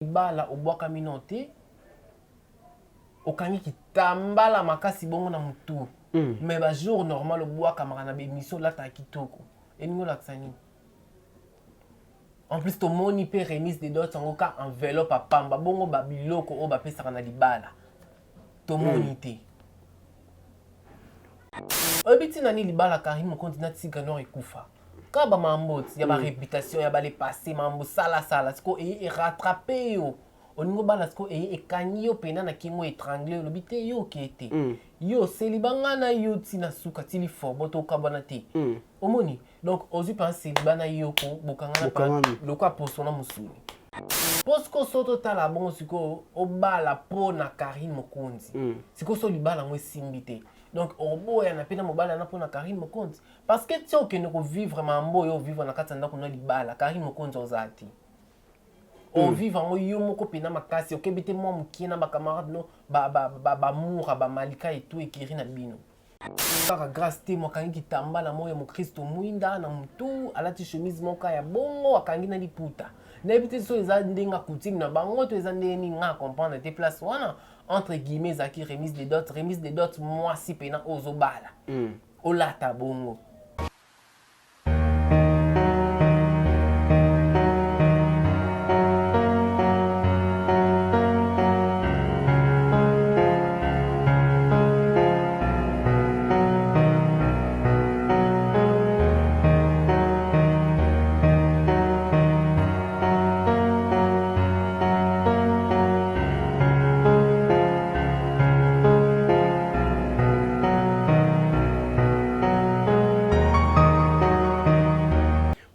Libala obwaka minote okangi kitambala makasi bongo na mutu mais ba jour normal obwaka makana be mission là ta kitoko eningo laksani en plus to moni pe remise de dot sango ka enveloppe a pamba bongo ba biloko o ba pesa na libala to moni te obiti nani libala Karim Mokonzi na tika no ekufa ka ba mamboti ya ba réputation ya ba le passé mambo sala siko e rattraper yo oningo bala siko e kanyi yo pena na kingo étranglé lobi te yo kete yo selibanga na yo tina suka tili fo boto kabana te omoni donc ozu penser bana yo ko bokanga na pa lokwa posona musuni posko soto tala bongo siko obala po na Karim Mokonzi siko so libala ngwe simbite donc obo ya na pena mobala na po na Karim Mokonzi parce que tu okende ko vivre mambo yo vivre na katanda ko na libala Karim Mokonzi ozati o vivre ngo yo moko pena makasi okebite mo mukina ba camarade no ba moura ba malika et tout ekiri na bino kaka grâce te mo kangi kitambala moyo mo Kristo muinda na mtu alati chemise moka ya bongo akangi na liputa na ebite so eza ndenga coutume na bango to eza ndeni nga comprendre te place wana entre guillemets zaki remise des dots moi si pena ozobala olata bongo.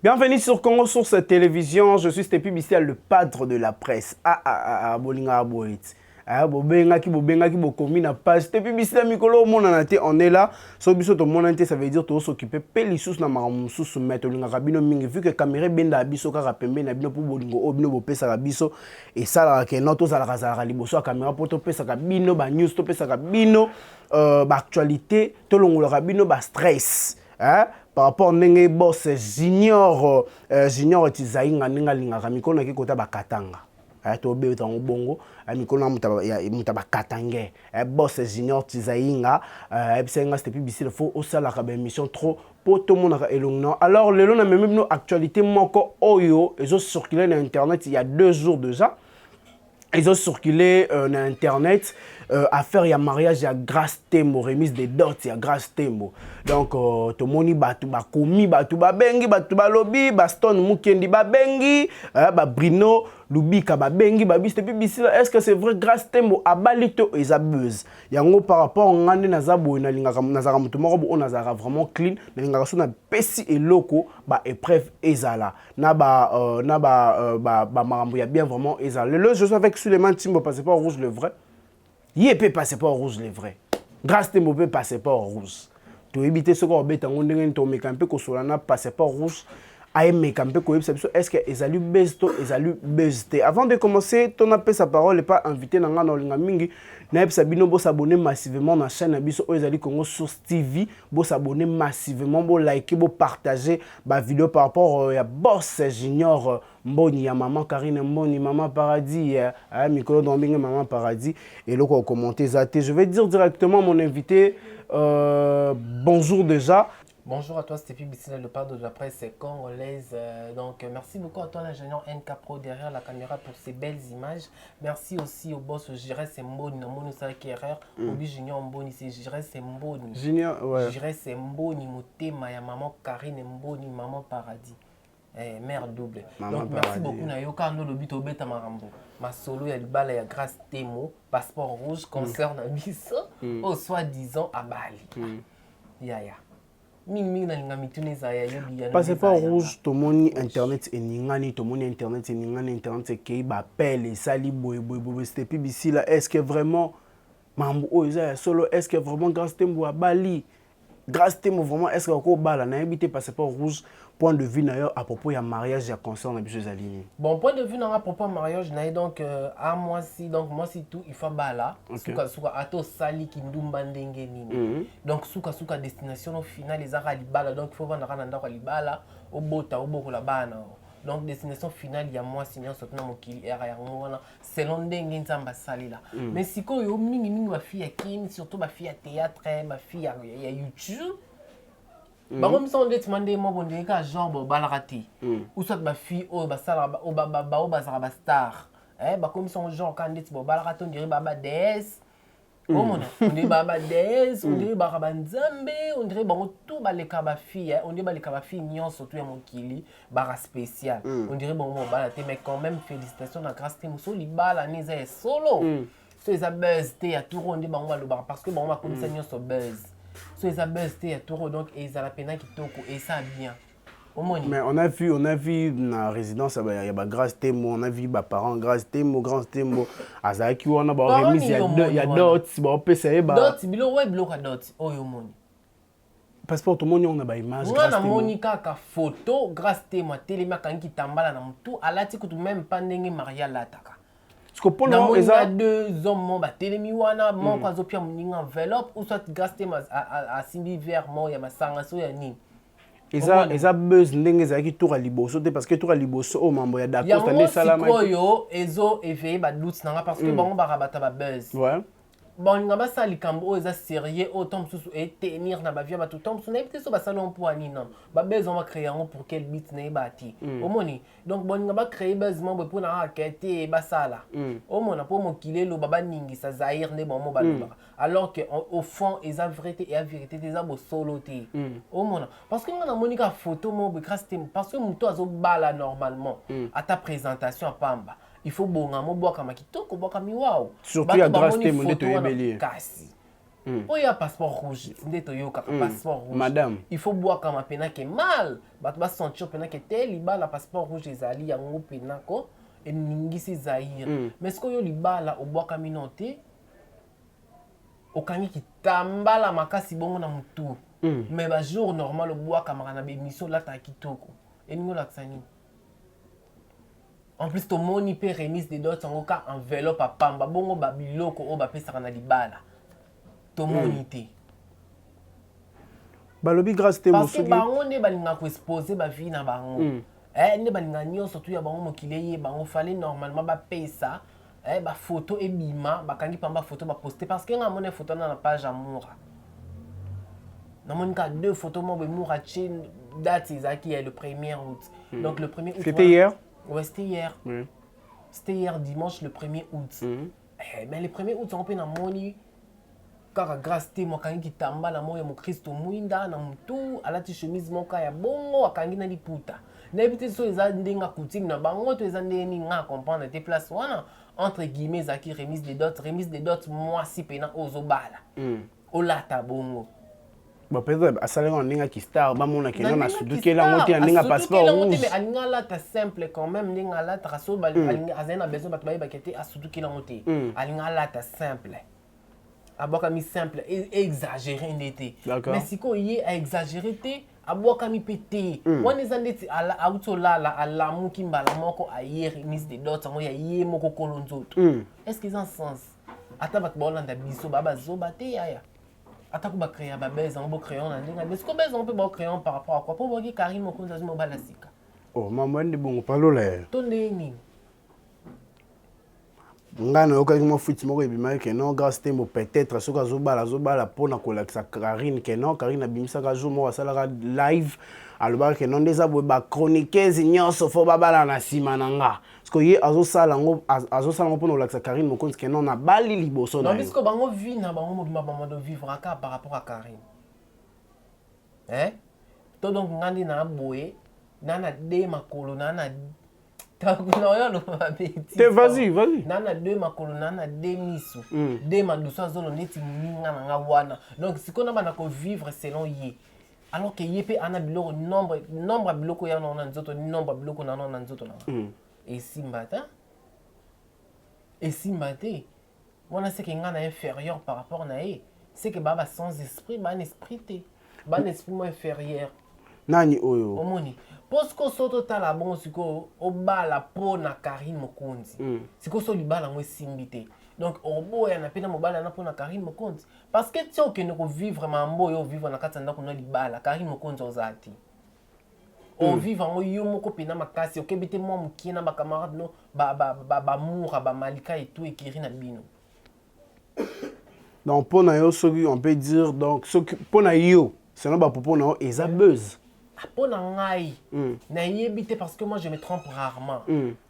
Bienvenue sur Congo Source Télévision, je suis Stepi Bissel, le padre de la presse. Bolinga Aboit. Bobenga ki bokomi na page Stepi Bissel mikolo monanate, on est là. So biso to monanate, ça veut dire to s'occuper pelisous na maramusu soumettre linga rabino mingi vu que caméra benda biso ka pembe na bino pour bolingo obino bopesa ka biso et ça la ke noto za la liboso caméra pour to pesa ka bino ba news to pesa ka bino ba actualité to longola ka bino ba stress. Par rapport à ndenge boss junior tizainga ninga linga kamikona ki kota bakatanga to be tango bongo mikona mutaba katange boss junior tizainga ebisenga Stepi Bissel faut osala ka émission trop poto monaka elongno. Alors lelo na même no actualité moko oyo ezo circuler na internet il y a 2 jours déjà. Ils ont circulé sur internet affaire ya mariage ya grâce tembo remise des dots ya grâce tembo donc to moni batu ba komi batu ba bengi batu ba lobby ba stone mukendi ba bengi ba Brino Lubika ba bengi ba Stepi Bissel. Est-ce que c'est vrai grâce tembo abalito ezabuse yango par rapport ngande na zabo na linga na zaka mutu moko bo na zaka vraiment clean na linga so na pesi eloko ba épreuve ezala na ba marambo ya bien vraiment ezala. Le je suis avec Suleiman Timbo passeport rouge le vrai. Yépé passeport rouge le vrai. Grâce tembo pe passeport rouge. To éviter ce qu'on bête en ndenge to mekampe ko solana passeport rouge. Est-ce que Ezalu Besto, Ezalu Bezte? Avant de commencer, ton appel sa parole n'est pas invité dans la mingi. Naïb Sabino, vous s'abonner massivement dans la chaîne Abisso Ezali Congo Source TV. Vous s'abonner massivement, vous liker, vous partager ma vidéo par rapport à Boss Junior Mboni, ya Maman Karine Mboni, Maman Paradis, Mikolo Dombingue, Maman Paradis. Et là, commenter Zate. Je vais dire directement à mon invité, bonjour déjà. Bonjour à toi Stepi Bissel, le padre de la presse congolaise. Donc merci beaucoup à toi l'ingénieur NK Pro derrière la caméra pour ces belles images. Merci aussi au boss Jires Mboni, Namoni Saki erreur. Obi Junior Mboni, c'est Jires Mboni. Junior, ouais. Jires Mboni, Motema, ya Maman Karine Mboni, Maman Paradis. Mère double. Maman donc Paradis. Merci beaucoup Nayoka no lobito beta marambo. Ma solo ya libala ya grâce Temo, passeport rouge concert na biso au soi-disant à Bali. Yaya. Passeport rouge, tout le monde internet et ningani, tout le monde internet et ningani internet qui m'appelle et sali boy Stepi Bissel. Est-ce que vraiment mambo oza solo? Est-ce que vraiment grâce tembo à Bali? Grâce tembo vraiment est-ce que encore bala na habité passeport rouge? Point de vue d'ailleurs à propos du mariage et concert na biso zali. Bon point de vue à propos du mariage na donc à moi si tout il faut bala suka ato sali kindumba ndenge nini. Donc suka destination au final les ara libala donc il faut vendre na ndako libala au bota au boko la bana. donc destination finale ya mwasi nyonso to na mokili era yango wana selon ndenge nzambe asalila mais sikoyo mingi bafille ya kini surtout bafille ya théâtre bafille ya YouTube bango miso ndeti mande mo bonde ka genre bobalaka te ou soit bafille oyo basala bao bazala bastar bakomiso genre ka ndeti bobalaka te on dirait baba déesse on dirait baba déesse on dirait baba nzambe on dirait bango tout baleka bafille on dirait baleka bafille nyonso to ya mokili bara spécial on dirait bango bobala te mais quand même félicitations na grâce te moso libala neza ya solo so eza buzz te ya tour on dirait bango balobaka parce que bango bakomisa nyonso buzz so eza buzz te ya tour donc ezala pena kitoko et ça bien. Mais on a vu na résidence il y a grâce Temo, on a vu ba parents grâce Temo, grand Temo azaki wana ba remise il y a d'autres ba pesa ba d'autres bilo ouais bilo ka d'autres oyo moni passeport tout monde on a ba image grâce Temo na monika ka photo grâce Temo telema kangi tambala na mutu alati kutu même pandenge Maria lataka parce que pour nous eza deux hommes ba telemi wana moko azopia muninga enveloppe ou soit grâce Temo a simbi vers mo ya masanga so ya nini eza buzz ndenge ezalaki tour à liboso te parce que tour à liboso o mambo ya d'accord tande salama oyo ezo éveiller ba doute nanga parce que bango barabata ba buzz bon nga basala likambo oyo eza sérieux oyo to mosusu etenir na bavia bato to mosusu nayebi te so basala yango mpo ani nano babez on bacréer yango pour quel but nayeba ti omoni donc bon nga bacréer buzz mambo mpo na kaka te basala omona mpo mokili eloba baningisa zaire nde bango balobaka alors que au fond eza vérité et a vérité te eza bosolo te omona parce que nga namoni ka photo moko grâce te parce que moto azobala normalement ata présentation apamba il faut bonga mo boka makitoko boka miwao surtout ya grâce te monde to yebeli kasi oya passeport rouge nde to yoka passeport rouge madame il faut boka mapena ke mal bato ba sentir pena ke tel libala passeport rouge ezali yango pena ko eningisi Zaire mais ce que yo libala oboka minote okangi kitambala makasi bongo na mutu mais ba jour normal oboka makana be mission la ta kitoko eningo la tsani. En plus, ton moni peut remise des dots en cas enveloppe à pamba. Bongo babiloko o ba pesa na libala. Ton moni te. Balobi grâce te parce que bango ne balinga ko exposer ba vie na bango. Ne balinga nyo surtout ya bango mokileye bango fallait normalement ba pesa ba photo et bima ba kangi pamba photo ba poster parce que nga mona photo na page amour. Na monika deux photos mo be moura chin date ezaki le 1er août. Donc le 1er août. C'était hier. Ouais, c'était hier. C'était hier dimanche le 1er août. Mais le 1er août, on peut na moni kaka grâce te mo kangi kitamba na moyo mo Kristo muinda na mtu alati chemise moka ya bongo akangi na liputa. Na ebite so eza ndenga coutume na bango to eza ndeni nga comprendre te place wana entre guillemets zaki remise des dots moi si pena ozobala. Olata bongo. Bon, peut-être asalenga ndinga ki star ba mona keno na suduke la monte ndinga passeport rouge mais alinga la ta simple quand même ndinga la ta raso ba alinga azena besoin ba tbaye ba kete asuduke la monte alinga la ta simple aboka mi simple exagéré ndete mais siko yé a exagéré te aboka mi pété wana ezandeti ala autola la ala muki mbala moko ayer mise de dots ngo ya yé moko kolonzoto est-ce qu'ils en sens ata ba bolanda biso baba zoba te yaya attaque ba créer ba base en beau crayon na ndinga mais ce qu'on base on peut ba crayon par rapport à quoi pour boki Karim Mokonza zimo balasika oh maman ndi bongo palola to ndeni ngana okaki mo futi moko ebima ke non grâce tembo peut-être soka zobala pona kolakisa Karine ke non Karine abimisa ka jour mo asala live alobaka ke non ndeza bo ba chroniqueuse nyonso fo babala na sima nanga parce que ye azosala ngo pona kolakisa Karine Mokonzi ke non na bali liboso na non parce que bango vie na bango mobima bango de vivre aka par rapport à Karine to donc ngandi na boye nana de makolo nana vas-y. Nana deux makolo nana deux misu. Deux madusa zolo neti ninga nga wana. Donc si qu'on a banako vivre selon yé. Alors que yé pe ana biloko nombre biloko ya na nzoto nombre biloko na nzoto na. Et si mbate. Wana c'est que ngana inférieur par rapport na yé. C'est que baba sans esprit, ban esprit te. Ban esprit mo inférieur. Nani oyo. Omoni. Posko soto tala bon siko obala po na Karine Mokonzi. Siko so libala ngwe simbite. Donc obo ya na pena mobala na po na Karine Mokonzi. Parce que tio ke ne ko vivre mambo yo vivre na katanda ko no libala Karine Mokonzi ozati. on vit en yo moko pena makasi okebi te moi mokie na bacamarade no bamoura bamalika et tout ekiri na bino. Donc pour na yo soki on peut dire donc soki pour na yo selon ba popo na yo eza buzz. Pour na ngai na yebi te parce que moi je me trompe rarement.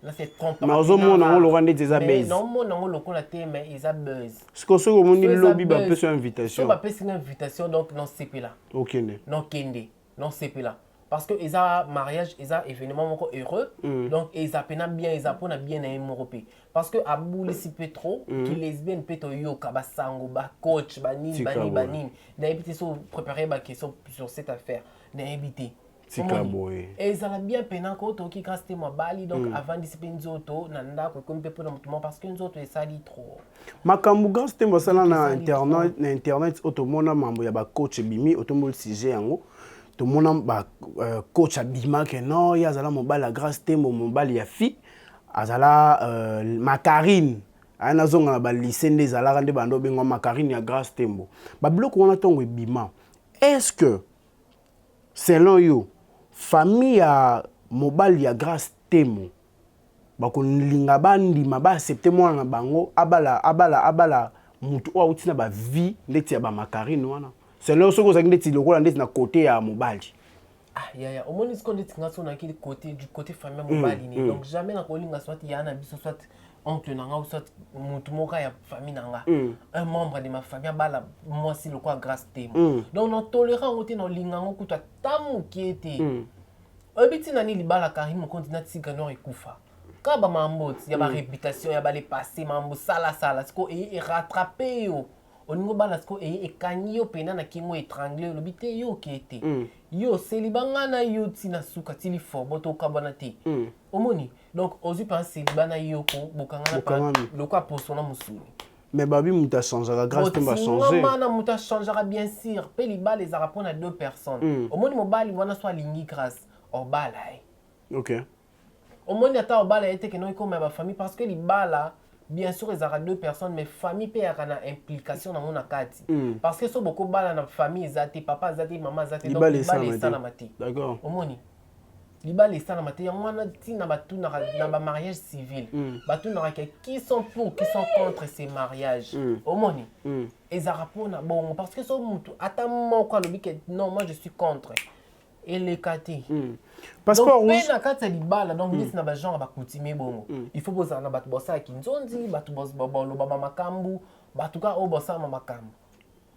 Là c'est trompe. Mais ozo mona ngo lokande eza buzz. Non mona ngo lokola te mais eza buzz. Ce que soki omoni lobby ba pe sur invitation. So ba pe sur invitation donc non c'est là. OK né. Non kende. Non c'est là. Parce que eza mariage eza événement moko heureux donc eza pena bien eza pona bien na europé parce que abouli si peu trop qui lesbienne peut to yoka ba sango ba coach ba nini na éviter so préparer ba question sur cette affaire na éviter et eza la bien pena ko to ki kaste mo bali donc avant discipline zoto na ndako comme pe pona mutumo parce que nzoto esali trop makambu kaste mo sala na internet otomona mambo ya ba coach bimi otomol sujet yango. Tout le monde ba coach abima que non ya zala mobile la grâce tembo mobile ya fi azala macarine ana zonga ba lycée des ala rende bando bengo macarine ya grâce tembo ba bloc on tongo bima est-ce que selon you famille ya mobile ya grâce tembo ba ko linga bandi ma ba accepter moi na bango abala mutu o utina ba vie ndeti ya ba macarine wana. C'est là où on a dit que na côté à mobali. Ah ya au moins ce qu'on dit que on a côté du côté famille mobali donc jamais na kolinga soit ya na biso soit oncle nanga ou soit mutu moka ya famille nanga un membre de ma famille bala moi si le quoi grâce temo donc non tolérant oté no linga ngo kuta tamu qui était obiti nani libala Karim continue tigano ekufa ka ba mamboti ya ba réputation ya ba les passé mambo sala siko et rattraper yo oningo bala siko ekanyi yo pena na kingo étranglé lo bité yo kete yo selibanga na yo tina suka tili fo boto kabana te omoni donc ozu penser bana yo ko bokanga na le quoi pour son musuli mais babi muta changera grâce te va changer maman muta changera bien sûr pe libala les arapona à deux personnes omoni mobali wana soit lingi grâce obala OK omoni ata obala était que non comme ma famille parce que libala bien sûr ils aura deux personnes mais famille peut avoir une implication dans mon akati parce que so beaucoup bala na famille zati papa zati maman zati donc libala est ça na mati d'accord omoni libala est ça na mati yangwana tina batu na ba mariage civil batu na qui sont pour qui sont contre ces mariages omoni ils aura pour na bon parce que so mutu ata moko alobi que non moi je suis contre et les kati passeport rouge donc na kati libala donc liste na ba genre ba coutumier bongo il faut bosa na batu bosa kinzonzi batu bolo baba makambu batu ka o bosa ma makambu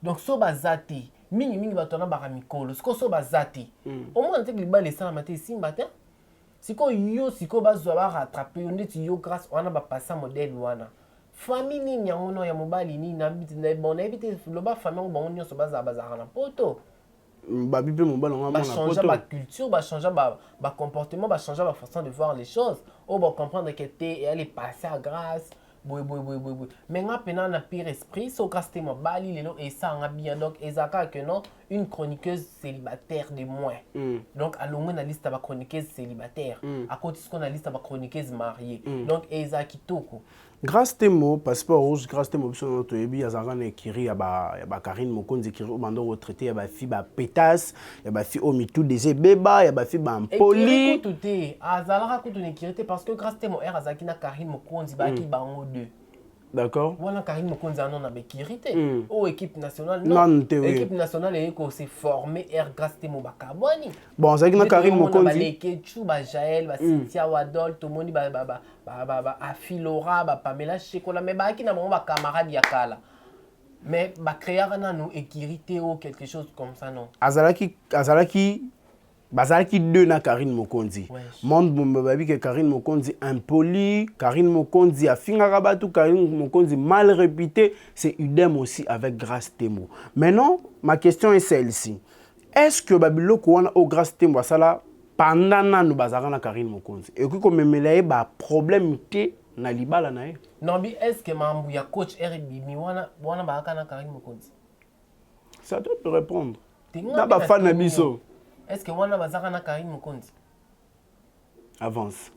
donc so bazati mingi batu na ba mikolo so bazati au moins te libala ça na mate simba te siko yo siko bazwa ba rattraper on dit yo grâce on a ba passer modèle wana famille ni yango no ya mobali ni na bon éviter lo ba famille bon nyonso baza na poto babi pe mobali on va changer ma culture ba changer ba comportement ba changer ma façon de voir les choses on va comprendre que et elle est passée à grâce boy mais nga pena na pire esprit so casté mo bali lelo et ça nga bien donc ezaka que non une chroniqueuse célibataire de moins donc allons na liste ba chroniqueuse célibataire à côté ce qu'on a liste ba chroniqueuse mariée donc ezaki toko grâce temo passeport rouge grâce temo biso no toyebi azanga na ekiri ya ba Karine Mokonzi ekiri o bando retraité ya ba fi ba pétasse ya ba fi o mitu des beba ya ba fi ba mpoli ekiri kututé azalaka kutu na ekiri parce que grâce temo er azaki na Karine Mokonzi ba ki bango deux. D'accord. Voilà Karine Mokonzi anon na bekirité o équipe nationale non équipe nationale est ko s'est formé er grâce temo bakabwani bon azaki na Karine Mokonzi ba Lekechu ba Jaël ba Cynthia Wadol to moni ba Afilora ba Pamela Chekola mais ba ki na ba camarade ya kala mais ba créer na nous équité ou quelque chose comme ça non bazalaki deux na Karine Mokonzi monde babi que Karine Mokonzi impoli Karine Mokonzi afingaka batu Karine Mokonzi mal réputé c'est idem aussi avec Grâce Temo. Maintenant ma question est celle-ci, est-ce que babiloko wana au Grâce Temo sala pendant nanu bazalaka na Karine Mokonzi et que comme melaye ba problème té na libala na ye non bi est-ce que mambu ya coach RBB wana ba na Karine Mokonzi ça doit te répondre na ba fan na biso. Est-ce que wana bazaka na Karine Mokonzi avance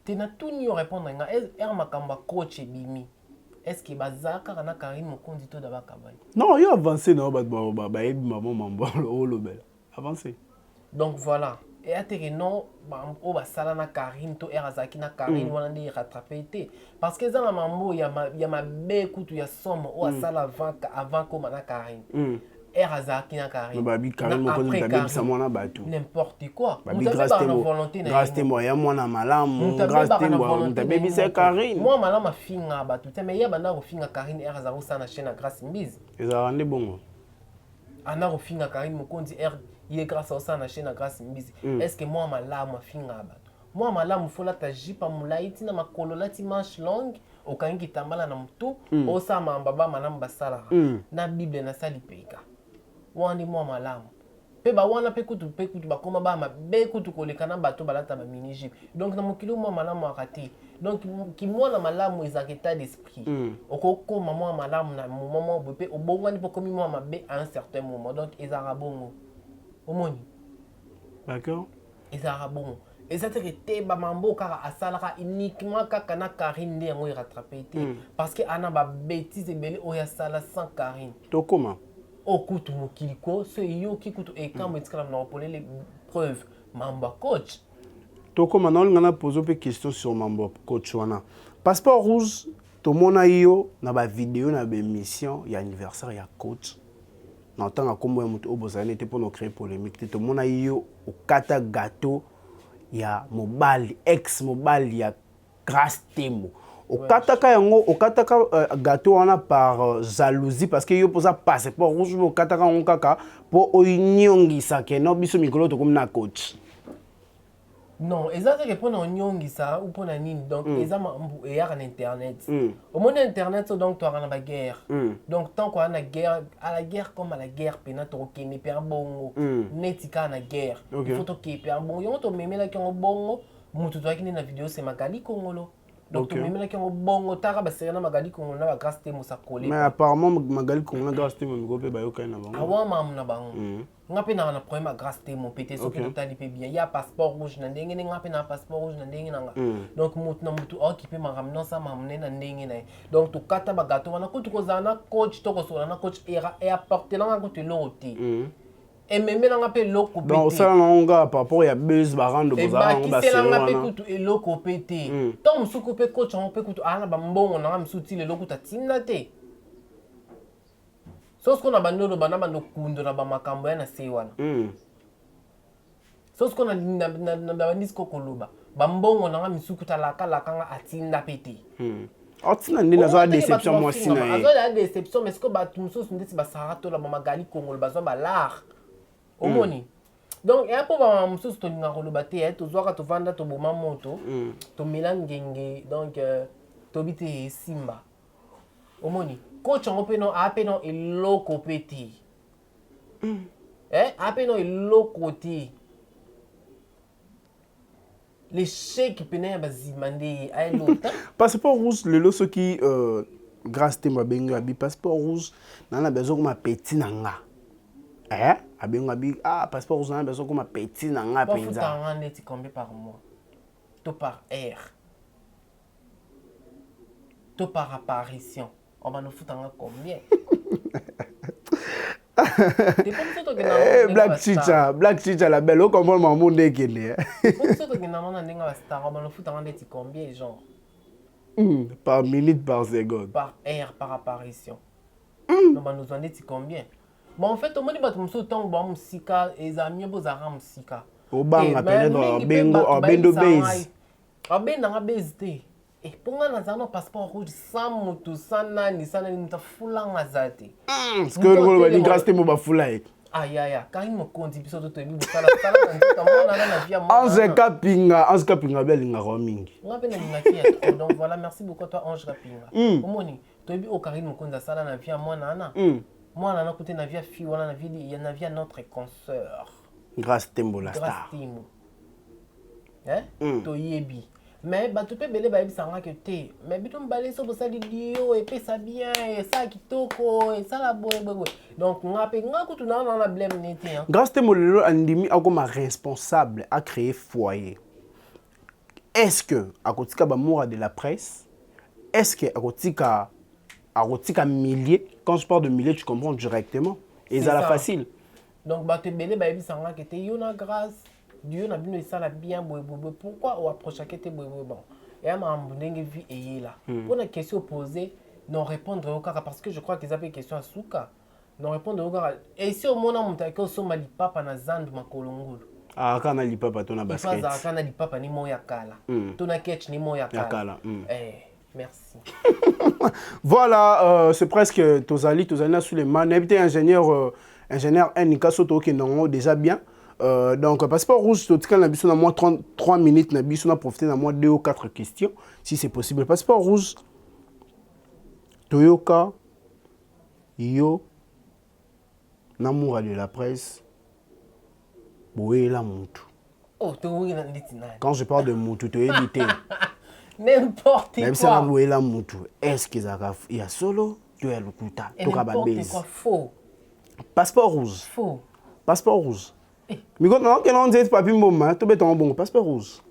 te na tout ni répondre nga er makamba coach bimi est-ce que bazaka na Karine Mokonzi to da bakabali non yo avancer na ba ebi maman mambo o lobela avancer donc voilà et atterri non o ba sala na Karine to erazaki na Karine wana ndi rattraper té parce que ça na mambo ya ma be kutu ya somme o sala avant ko na Karine erazaki na Karine babi Karine mo ko tabe bisa mwana batu n'importe quoi babi grâce témoin ya mwana malamu grâce témoin tabe bisa Karine moi malama finga batu te mais ya banda ko finga Karine erazako sana chaîne na grâce mbizi ezala ndi bongo ana ko finga Karine mo kondi il est grâce à ça na chaîne grâce mbizi est-ce que moi malamu finga bato moi malamu fola ta jipa mulaiti na makolo lati manche longue okangi tambala na mtu osa mambaba malamu basala na bible na sali peka wandi moi malamu pe ba wana pe kutu bakoma ba mabe kutu kolekana bato balata ba mini jupe donc na mokilo moi malamu akati donc ki moi na malamu ezaka état d'esprit okokoma moi malamu na moment bope obongwani po komi moi mabe à un certain moment donc ezaka bongo omoni d'accord ezaka bongo ezate que te ba mambo kaka asalaka uniquement kaka na Karine nde yango rattraper te parce que ana ba bêtise ebele oya sala sans Karine to comment okutu mokiliko so yo kikutu ekambo etikala na opole les preuves mamba coach to comment na ngana poser pe question sur mamba coach wana passeport rouge to mona yo na ba vidéo na ba émission ya anniversaire ya coach na tanga kombo ya mutu obozane te pour no créer polémique te to mona yo okata gâteau ya mobali ex mobali ya Grace Tembo okataka yango okataka gâteau wana par jalousie parce que yo posa passeport rouge okataka ngo kaka po oynyongisa ke no biso mikolo to comme na coach non exactement pour na nyongisa ou pour na nini donc ezama et ya na internet au monde internet donc tu as na guerre donc tant qu'on a la guerre à la guerre comme à la guerre pena to kene per bongo netika na guerre il faut to ke per bongo yo to memela ki ngo bongo mutu to akini na vidéo c'est Magali Kongolo donc to memela ki ngo bongo taka ba serena Magali Kongolo na ba Grace Tembo sa collé mais apparemment Magali Kongolo na Grace Tembo ngo pe ba yo kai na bango awa mam na bango ngape na problème Grace Tembo pété so que totali pe bien ya passeport rouge na ndenge ngape na passeport rouge na ndenge nanga donc mutu na mutu occupé ma ramener ça mamne na ndenge na donc to kata ba gâteau wana ko to zana coach to ko so na coach et apporter na ko te loti et même na ngape loko pété donc ça nga par rapport ya buzz ba rando bozala ngo ba sera ngape kutu eloko pété to musuku pe coach on pe kutu ana ba mbongo na msuti le loko tatina te sosi kona bandolo bana bando kundo na bamakambo ya na se wana sosi kona na bandisi kokoloba bambongo nanga misuku talaka nga atinda pete otina ndina zo déception moi sina ye azo la déception mais siko batu mususu ndeti basara to la Magali Kongolo bazo ba lar omoni donc et apo ba mususu to ninga koloba te to zwaka to vanda to boma moto to milangenge donc to bite simba omoni coach on peno apeno eloko peti apeno eloko ti les chèques pena bazimande ay lota passeport rouge lelo soki Grace Tembo bengo abi passeport rouge nana bezo ko ma petit nanga abengo abi passeport rouge nana bezo ko ma petit nanga penza pas futa ngane ti combien par mois to par heure to par apparition on va nous foutre en combien Black Chicha la belle au comment maman ndekele comme ça to gena na ndenga ba star on va nous foutre en ndeti combien genre par minute par seconde par heure par apparition on va nous en ndeti combien bon en fait au moins ba tumso tong ba musika ezamie bozara musika obanga peut-être bendo base abenda nga base te et pour nga na zano passeport rouge sans moto sans nani mutafula nga zate parce que le ba Grace Tembo ba fula e aya quand mo kondi biso to tebi sala nzita mona na via moi Ange Kapinga belinga ro mingi nga pena ngaki trop donc voilà merci beaucoup toi Ange Kapinga omoni to bi o Karine Mokonza sala na via moi nana moi nana côté na via fille wala na via il y en a via notre consoeur Grace Tembo la star Grace Tembo to yebi mais bato pe bele ba ebisanga que te mais bitum balé so bosali dio et pesa bien et ça kitoko et ça la boye donc ngape ngakutu na blème nete hein Grace Tembo lelo andimi akoma responsable à créer foyer est-ce que akotika ba moura de la presse est-ce que akotika milliers quand je parle de milliers tu comprends directement et ça la facile donc bato bele ba ebisanga que te yo na grâce Dieu n'a bien ça la bien pourquoi on approche à côté bon et à ma mbonenge vie et là pour la question posée non répondre au cas parce que je crois qu'ils avaient une question à souka non répondre au cas et si au moment où on so mali papa na zandu makolongolo ah kana li papa tona basket pas kana li papa ni moya kala tona catch ni moya kala merci. Voilà, c'est presque Tozali sous les mains. N'habité ingénieur NK Soto qui non déjà bien. Donc, passeport rouge, tout cas, on a moins 33 minutes, on a profité de moins 2 ou 4 questions, si c'est possible. Passeport rouge, Toyoka, Yo, Namoura de la presse, Boéla Moutou. Oh, quand je parle de Moutou, tu es évité. N'importe quoi. Même si on a la Moutou, est-ce qu'il y a solo, tu es le Kouta, tu as quoi, faux. Passeport rouge. Faux. Passeport rouge. Mais quand on dit papier moment, tu es un bon passeport rouge.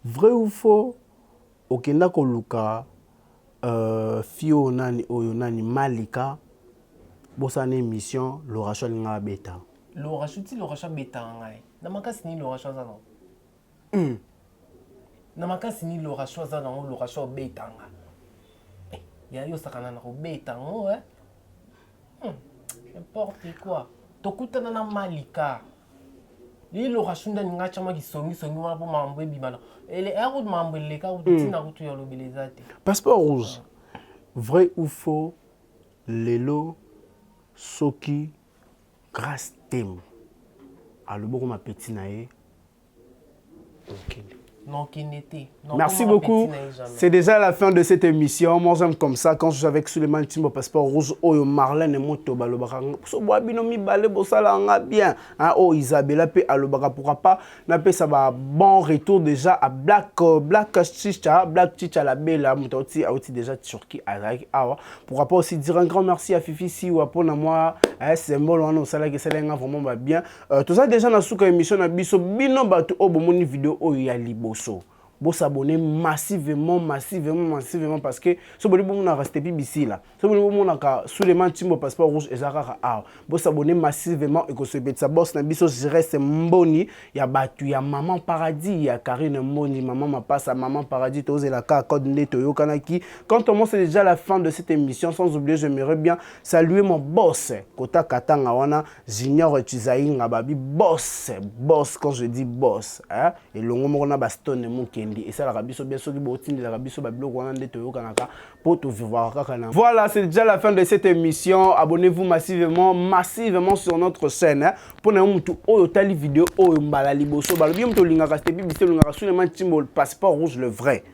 Vrai ou faux? Okenda koluka fio nani oyonani Malika bosane émission l'orachol nga beta. L'orachol beta ngai. Na makasi ni l'orachol za non. Na makasi ni l'orachol za non l'orachol beta nga. Ya yo sakana na beta ngo n'importe quoi. Tokutana na Malika. Li l'orachol nda nga chama ki songi wana po mambo ebimana. Elle est de mambo le ka utina kutu ya lobelezate. Passeport rouge. Vrai ou faux? Lelo soki grâce thème. Alors beaucoup ma petit nae. OK. Non, qui n'était. Merci beaucoup. C'est déjà la fin de cette émission. Moi, j'aime comme ça. Quand je suis avec Suleiman Timbo, passeport rouge, oh, Marlène et Moto, Balobaka. So, Boabinomi, Balé, Bossala, bien. Oh, Isabella, P. Alobaka, pourquoi pas. N'a ça va bon retour déjà à Black Chicha, la belle, Moutoti, Aouti déjà Turquie, Azak, Awa. Pourquoi pas aussi dire un grand merci à Fifi, si ou à Ponamoi, c'est bon, on a ça, que c'est vraiment bien. Tout ça, déjà, dans la émission, on a biso, bino, bateau, oh, bon, vidéo, oh, il y a libo. Vous s'abonner massivement parce que si vous voulez rester ici là, si vous voulez Suleiman Timbo passeport rouge et Zara vous s'abonner massivement et que ce bête sa boss na biso reste mboni ya batu ya maman paradis ya Karine Mboni maman ma passe à maman paradis tose la code neto yo kanaki. Quand on c'est déjà la fin de cette émission, sans oublier j'aimerais bien saluer mon boss Kota Katanga wana Junior Chizainga babi boss quand je dis boss hein et longo mona baston mon et ça la rabiso bien sûr qui botine la rabiso bablo wana ndeto yo kanaka pour tout voir kana. Voilà, c'est déjà la fin de cette émission. Abonnez-vous massivement sur notre chaîne hein, pour na mutu oyo tali vidéo oyo mbala liboso balobi mutu lingaka stepi bise lingaka Suleiman Timbo passeport rouge le vrai.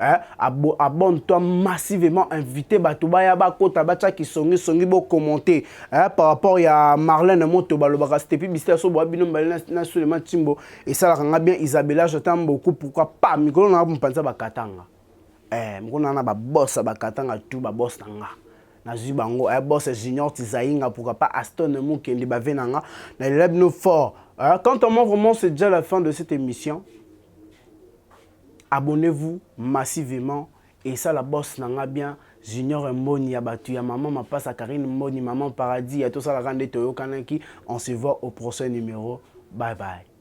Hein? Abonne-toi massivement, invité Batouba Bakota Bacha qui songi bo commenter hein? Par rapport à Marlène Moto Balobaka Stepi Bistaso Boabino Balena Suleiman Timbo et ça la bien Isabella, je t'aime beaucoup. Pourquoi pas Mikolo na mpanza bakatanga mkona na ba boss bakatanga tout ba boss nanga na zubango boss Junior Tizainga pourquoi pas Aston Mukendi bavenanga na lebno fort quand on vraiment c'est déjà la fin de cette émission. Abonnez-vous massivement et ça la bosse nanga bien Junior Mboni ya batu ya maman ma passe à Karine Mboni maman paradis et tout ça la grande toyo kanaki. On se voit au prochain numéro. Bye bye.